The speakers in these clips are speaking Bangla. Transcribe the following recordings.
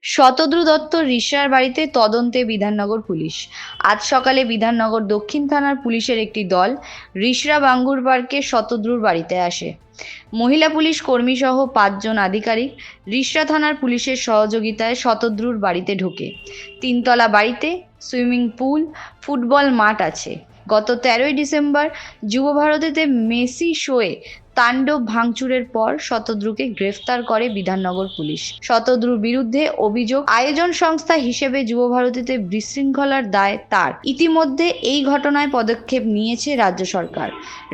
শতদ্রু দত্ত রিষড়ার বাড়িতে তদন্তে বিধাননগর পুলিশ। আজ সকালে বিধাননগর দক্ষিণ থানার পুলিশের একটি দল রিষড়া বাঙ্গুর পার্কে শতদ্রুর বাড়িতে আসে। মহিলা পুলিশ কর্মী সহ 5 জন আধিকারিক রিষড়া থানার পুলিশের সহযোগিতায় শতদ্রুর বাড়িতে ঢোকে। 3তলা বাড়িতে সুইমিং পুল, ফুটবল মাঠ আছে। গত 13ই ডিসেম্বর যুব ভারতীতে মেসি শোয়ে তাণ্ডব ভাঙচুরের পর শতদ্রুকে গ্রেফতার করে বিধাননগর পুলিশ। শতদ্রুর বিরুদ্ধে অভিযোগ, আয়োজন সংস্থা হিসেবে যুব ভারতীতে বিশৃঙ্খলার দায় তার। ইতিমধ্যে এই ঘটনায় পদক্ষেপ নিয়েছে রাজ্য সরকার।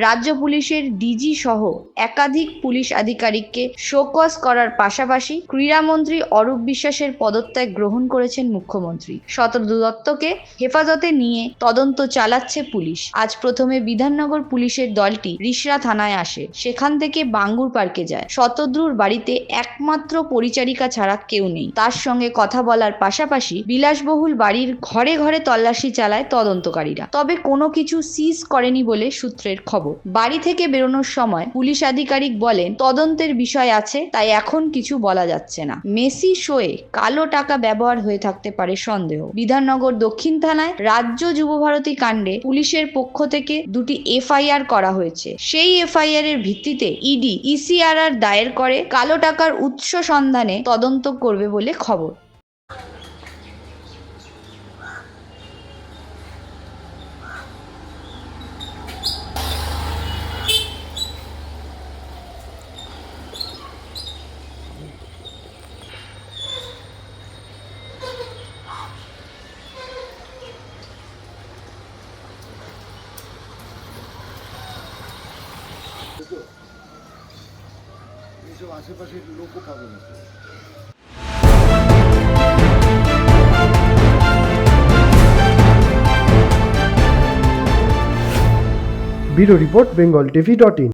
রাজ্য পুলিশের ডিজি সহ একাধিক পুলিশ আধিকারিককে শোকজ করার পাশাপাশি ক্রীড়ামন্ত্রী অরূপ বিশ্বাসের পদত্যাগ গ্রহণ করেছেন মুখ্যমন্ত্রী। শতদ্রু দত্তকে হেফাজতে নিয়ে তদন্ত চালাচ্ছে পুলিশ। আজ প্রথমে বিধাননগর পুলিশের দলটি রিষড়া থানায় আসে, সেখান থেকে বাঙ্গুর পার্কে যায়। শতদ্রুর বাড়িতে একমাত্র পরিচারিকা ছাড়া কেউ নেই। তার সঙ্গে কথা বলার পাশাপাশি বিলাসবহুল বাড়ির ঘরে ঘরে তল্লাশি চালায় তদন্তকারীরা, তবে কোনো কিছু সিজ করেনি বলে সূত্রের খবর। বাড়ি থেকে বেরোনোর সময় পুলিশ আধিকারিক বলেন, তদন্তের বিষয় আছে, তাই এখন কিছু বলা যাচ্ছে না। মেসি শোয়ে কালো টাকা ব্যবহার হয়ে থাকতে পারে সন্দেহ। বিধাননগর দক্ষিণ থানায় রাজ্য যুবভারতী কাণ্ডে পুলিশের পক্ষ থেকে 2টি এফআইআর করা হয়েছে। সেই এফআইআর এর ভিত্তিতে ইডি ইসিআরআর দায়ের করে কালো টাকার উৎস সন্ধানে তদন্ত করবে বলে খবর। এইসব আশেপাশের লোকও পাবে না। Bureau report, Bengal টিভি.in।